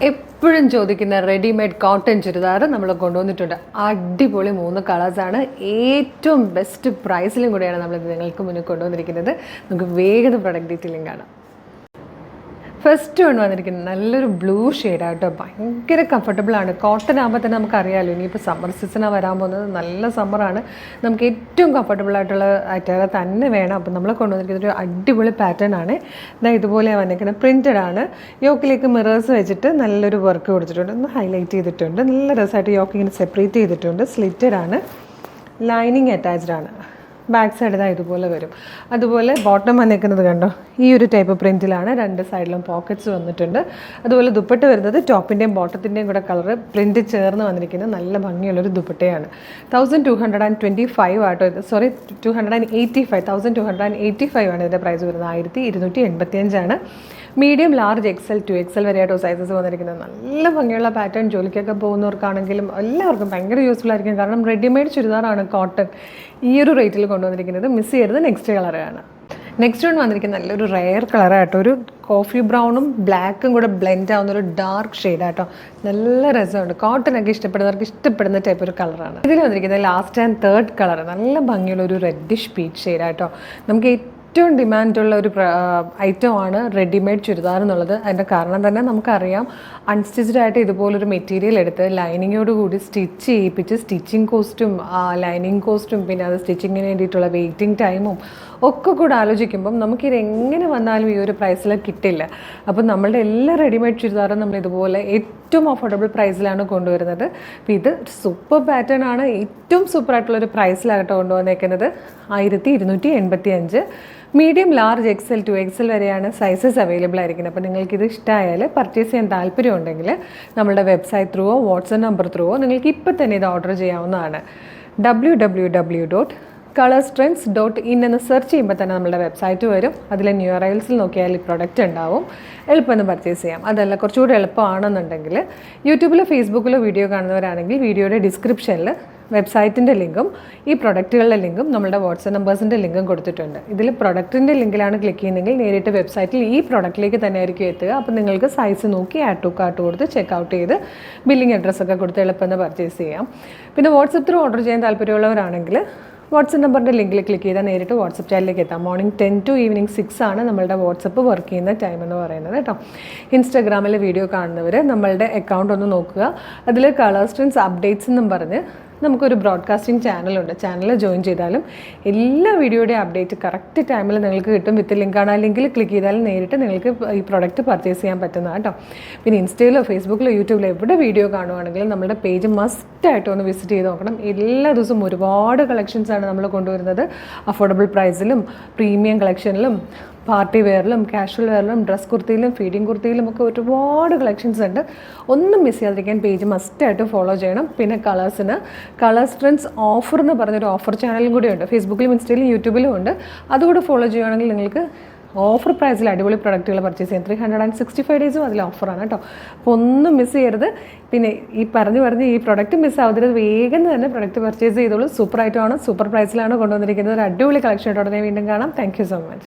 എപ്പോഴും ചോദിക്കുന്ന readymade cotton churidar നമ്മൾ കൊണ്ടുവന്നിട്ടുണ്ട്. അടിപൊളി 3 കളേഴ്സാണ്. ഏറ്റവും ബെസ്റ്റ് പ്രൈസിലും കൂടിയാണ് നമ്മൾ നിങ്ങൾക്ക് മുന്നിൽ കൊണ്ടുവന്നിരിക്കുന്നത്. നമുക്ക് വേഗം പ്രൊഡക്റ്റ് ഡീറ്റെയിലിംഗ് കാണാം. ഫസ്റ്റ് കൊണ്ട് വന്നിരിക്കുന്നത് നല്ലൊരു ബ്ലൂ ഷെയ്ഡാട്ടോ. ഭയങ്കര കംഫർട്ടബിളാണ്. കോട്ടൺ ആകുമ്പോൾ തന്നെ നമുക്കറിയാമല്ലോ, ഇനിയിപ്പോൾ സമ്മർ സീസണാണ് വരാൻ പോകുന്നത്. നല്ല സമ്മറാണ്. നമുക്ക് ഏറ്റവും കംഫർട്ടബിൾ ആയിട്ടുള്ള ഐറ്റം തന്നെ വേണം. അപ്പോൾ നമ്മൾ കൊണ്ടുവന്നിരിക്കുന്നത് ഒരു അടിപൊളി പാറ്റേൺ ആണ്. ഇതുപോലെ വന്നിരിക്കുന്നത് പ്രിൻറ്റഡ് ആണ്. യോക്കിലേക്ക് മിറേഴ്സ് വെച്ചിട്ട് നല്ലൊരു വർക്ക് കൊടുത്തിട്ടുണ്ട്. ഒന്ന് ഹൈലൈറ്റ് ചെയ്തിട്ടുണ്ട്. നല്ല രസമായിട്ട് യോക്ക് ഇങ്ങനെ സെപ്പറേറ്റ് ചെയ്തിട്ടുണ്ട്. സ്ലിറ്റഡ് ആണ്. ലൈനിങ് അറ്റാച്ച്ഡ് ആണ്. ബാക്ക് സൈഡ് ഇതുപോലെ വരും. അതുപോലെ ബോട്ടം വന്നിരിക്കുന്നത് കണ്ടോ, ഈ ഒരു ടൈപ്പ് പ്രിൻറ്റിലാണ്. 2 സൈഡിലും പോക്കറ്റ്സ് വന്നിട്ടുണ്ട്. അതുപോലെ ദുപ്പട്ട വരുന്നത് ടോപ്പിൻ്റെയും ബോട്ടത്തിൻ്റെയും കൂടെ കളറ് പ്രിൻറ്റ് ചേർന്ന് വന്നിരിക്കുന്നത് നല്ല ഭംഗിയുള്ളൊരു ദുപ്പട്ടയാണ്. 1225 ആട്ടോ ഇത്. സോറി 1285 ആണ് ഇതിൻ്റെ പ്രൈസ് വരുന്നത്. 1285 ആണ്. മീഡിയം, ലാർജ്, XL, 2XL വരെയായിട്ടോ സൈസസ് വന്നിരിക്കുന്നത്. നല്ല ഭംഗിയുള്ള പാറ്റേൺ. ജോലിക്കൊക്കെ പോകുന്നവർക്കാണെങ്കിലും എല്ലാവർക്കും ഭയങ്കര യൂസ്ഫുൾ ആയിരിക്കും. കാരണം റെഡിമെയ്ഡ് ചുരിദാറാണ് കോട്ടൺ ഈ ഒരു റേറ്റിൽ കൊണ്ടുവന്നിരിക്കുന്നത്. മിസ് ചെയ്യരുത്. നെക്സ്റ്റ് കളറാണ്. നെക്സ്റ്റ് വൺ വന്നിരിക്കുന്നത് നല്ലൊരു റെയർ കളറായിട്ടോ. ഒരു കോഫി ബ്രൗണും ബ്ലാക്കും കൂടെ ബ്ലെൻഡ് ആവുന്ന ഒരു ഡാർക്ക് ഷെയ്ഡാട്ടോ. നല്ല രസമുണ്ട്. കോട്ടനൊക്കെ ഇഷ്ടപ്പെടുന്നവർക്ക് ഇഷ്ടപ്പെടുന്ന ടൈപ്പ് ഒരു കളറാണ്. ഇതിൽ വന്നിരിക്കുന്നത് ലാസ്റ്റ് ആൻഡ് തേർഡ് കളർ. നല്ല ഭംഗിയുള്ള ഒരു റെഡിഷ് പീച്ച് ഷെയ്ഡാട്ടോ. നമുക്ക് ഏറ്റവും ഡിമാൻഡുള്ള ഒരു ഐറ്റമാണ് റെഡിമെയ്ഡ് ചുരിദാർ എന്നുള്ളത്. അതിൻ്റെ കാരണം തന്നെ നമുക്കറിയാം. അൺസ്റ്റിച്ച്ഡ് ആയിട്ട് ഇതുപോലൊരു മെറ്റീരിയൽ എടുത്ത് ലൈനിങ്ങോട് കൂടി സ്റ്റിച്ച് ചെയ്യിപ്പിച്ച് സ്റ്റിച്ചിങ് കോസ്റ്റും ലൈനിങ് കോസ്റ്റും പിന്നെ അത് സ്റ്റിച്ചിങ്ങിന് വേണ്ടിയിട്ടുള്ള വെയിറ്റിംഗ് ടൈമും ഒക്കെ കൂടെ ആലോചിക്കുമ്പം നമുക്കിത് എങ്ങനെ വന്നാലും ഈ ഒരു പ്രൈസിൽ കിട്ടില്ല. അപ്പം നമ്മളുടെ എല്ലാ റെഡിമെയ്ഡ് ചുരിദാറും നമ്മൾ ഇതുപോലെ ഏറ്റവും അഫോർഡബിൾ പ്രൈസിലാണ് കൊണ്ടുവരുന്നത്. അപ്പോൾ ഇത് സൂപ്പർ പാറ്റേൺ ആണ്. ഏറ്റവും സൂപ്പറായിട്ടുള്ളൊരു പ്രൈസിലാകട്ടെ കൊണ്ടുവന്നേക്കുന്നത്. 1285. മീഡിയം, ലാർജ്, XL, 2XL വരെയാണ് സൈസസ് അവൈലബിൾ ആയിരിക്കുന്നത്. അപ്പോൾ നിങ്ങൾക്കിത് ഇഷ്ടമായാൽ പർച്ചേസ് ചെയ്യാൻ താല്പര്യമുണ്ടെങ്കിൽ നമ്മളുടെ വെബ്സൈറ്റ് ത്രൂവോ വാട്സപ്പ് നമ്പർ ത്രൂവോ നിങ്ങൾക്ക് ഇപ്പോൾ തന്നെ ഇത് ഓർഡർ ചെയ്യാവുന്നതാണ്. www.colorstrends.in എന്ന് സെർച്ച് ചെയ്യുമ്പോൾ തന്നെ നമ്മുടെ വെബ്സൈറ്റ് വരും. അതിൽ ന്യൂ അറൈവൽസിൽ നോക്കിയാൽ ഈ പ്രൊഡക്റ്റ് ഉണ്ടാവും. എളുപ്പമൊന്ന് പർച്ചേസ് ചെയ്യാം. അതല്ല കുറച്ചുകൂടി എളുപ്പമാണെന്നുണ്ടെങ്കിൽ യൂട്യൂബിലോ ഫേസ്ബുക്കിലോ വീഡിയോ കാണുന്നവരാണെങ്കിൽ വീഡിയോയുടെ ഡിസ്ക്രിപ്ഷനിൽ വെബ്സൈറ്റിൻ്റെ ലിങ്കും ഈ പ്രൊഡക്റ്റുകളുടെ ലിങ്കും നമ്മുടെ വാട്സപ്പ് നമ്പേഴ്സിൻ്റെ ലിങ്കും കൊടുത്തിട്ടുണ്ട്. ഇതിൽ പ്രൊഡക്റ്റിൻ്റെ ലിങ്കിലാണ് ക്ലിക്ക് ചെയ്യുന്നതെങ്കിൽ നേരിട്ട് വെബ്സൈറ്റിൽ ഈ പ്രൊഡക്റ്റിലേക്ക് തന്നെ ആയിരിക്കും എത്തുക. അപ്പോൾ നിങ്ങൾക്ക് സൈസ് നോക്കി ആഡ് ടു കാർട്ട് കൊടുത്ത് ചെക്കൗട്ട് ചെയ്ത് ബില്ലിംഗ് അഡ്രസ്സൊക്കെ കൊടുത്ത് എളുപ്പമെന്ന് പർച്ചേസ് ചെയ്യാം. പിന്നെ വാട്സപ്പ് ത്രൂ ഓർഡർ ചെയ്യാൻ താല്പര്യമുള്ളവരാണെങ്കിൽ വാട്സപ്പ് നമ്പറിൻ്റെ ലിങ്കിൽ ക്ലിക്ക് ചെയ്താൽ നേരിട്ട് വാട്സപ്പ് ചാനലിലേക്ക് എത്താം. മോർണിംഗ് 10 to ഈവനിങ് 6 ആണ് നമ്മളുടെ വാട്സപ്പ് വർക്ക് ചെയ്യുന്ന ടൈം എന്ന് പറയുന്നത് കേട്ടോ. ഇൻസ്റ്റാഗ്രാമിൽ വീഡിയോ കാണുന്നവർ നമ്മളുടെ അക്കൗണ്ട് ഒന്ന് നോക്കുക. അതിൽ കളേഴ്സ് ട്രെൻഡ്സ് അപ്ഡേറ്റ്സ് എന്നും പറഞ്ഞ് നമുക്കൊരു ബ്രോഡ്കാസ്റ്റിംഗ് ചാനലുണ്ട്. ചാനൽ ജോയിൻ ചെയ്താലും എല്ലാ വീഡിയോയുടെ അപ്ഡേറ്റ് കറക്റ്റ് ടൈമിൽ നിങ്ങൾക്ക് കിട്ടും. വിത്ത് ലിങ്കാണ്. ആ ലിങ്കിൽ ക്ലിക്ക് ചെയ്താൽ നേരിട്ട് നിങ്ങൾക്ക് ഈ പ്രോഡക്റ്റ് പർച്ചേസ് ചെയ്യാൻ പറ്റുന്നതാണ് കേട്ടോ. പിന്നെ ഇൻസ്റ്റയിലോ ഫേസ്ബുക്കിലോ യൂട്യൂബിലോ എവിടെ വീഡിയോ കാണുവാണെങ്കിലും നമ്മുടെ പേജ് മസ്റ്റായിട്ട് ഒന്ന് വിസിറ്റ് ചെയ്ത് നോക്കണം. എല്ലാ ദിവസവും ഒരുപാട് കളക്ഷൻസാണ് നമ്മൾ കൊണ്ടുവരുന്നത്. അഫോർഡബിൾ പ്രൈസിലും പ്രീമിയം കളക്ഷനിലും പാർട്ടി വെയറിലും കാഷ്വൽ വെയറിലും ഡ്രസ് കുർത്തിയിലും ഫീഡിങ് കുർത്തിയിലും ഒക്കെ ഒരുപാട് കളക്ഷൻസ് ഉണ്ട്. ഒന്നും മിസ് ചെയ്യാതിരിക്കാൻ പേജ് മസ്റ്റായിട്ട് ഫോളോ ചെയ്യണം. പിന്നെ കളേഴ്സ് ട്രെൻഡ്സ് ഓഫർ എന്ന് പറഞ്ഞൊരു ഓഫർ ചാനലും കൂടി ഉണ്ട്. ഫേസ്ബുക്കിലും ഇൻസ്റ്റയിലും യൂട്യൂബിലും ഉണ്ട്. അതുകൂടെ ഫോളോ ചെയ്യുകയാണെങ്കിൽ നിങ്ങൾക്ക് ഓഫർ പ്രൈസിൽ അടിപൊളി പ്രൊഡക്റ്റുകൾ പർച്ചേസ് ചെയ്യാം. 365 ഡേയ്സും അതിൽ ഓഫറാണ് കേട്ടോ. അപ്പോൾ ഒന്നും മിസ് ചെയ്യരുത്. പിന്നെ ഈ പറഞ്ഞ് ഈ പ്രൊഡക്റ്റ് മിസ് ആവരുത്. വേഗം തന്നെ പ്രൊഡക്റ്റ് പർച്ചേസ് ചെയ്തോളൂ. സൂപ്പർ ഐറ്റമാണ്. സൂപ്പർ പ്രൈസിലാണ് കൊണ്ടുവന്നിരിക്കുന്നത്. ഒരു അടിപൊളി കളക്ഷനായിട്ട് ഉടനെ വീണ്ടും കാണാം. Thank you so much.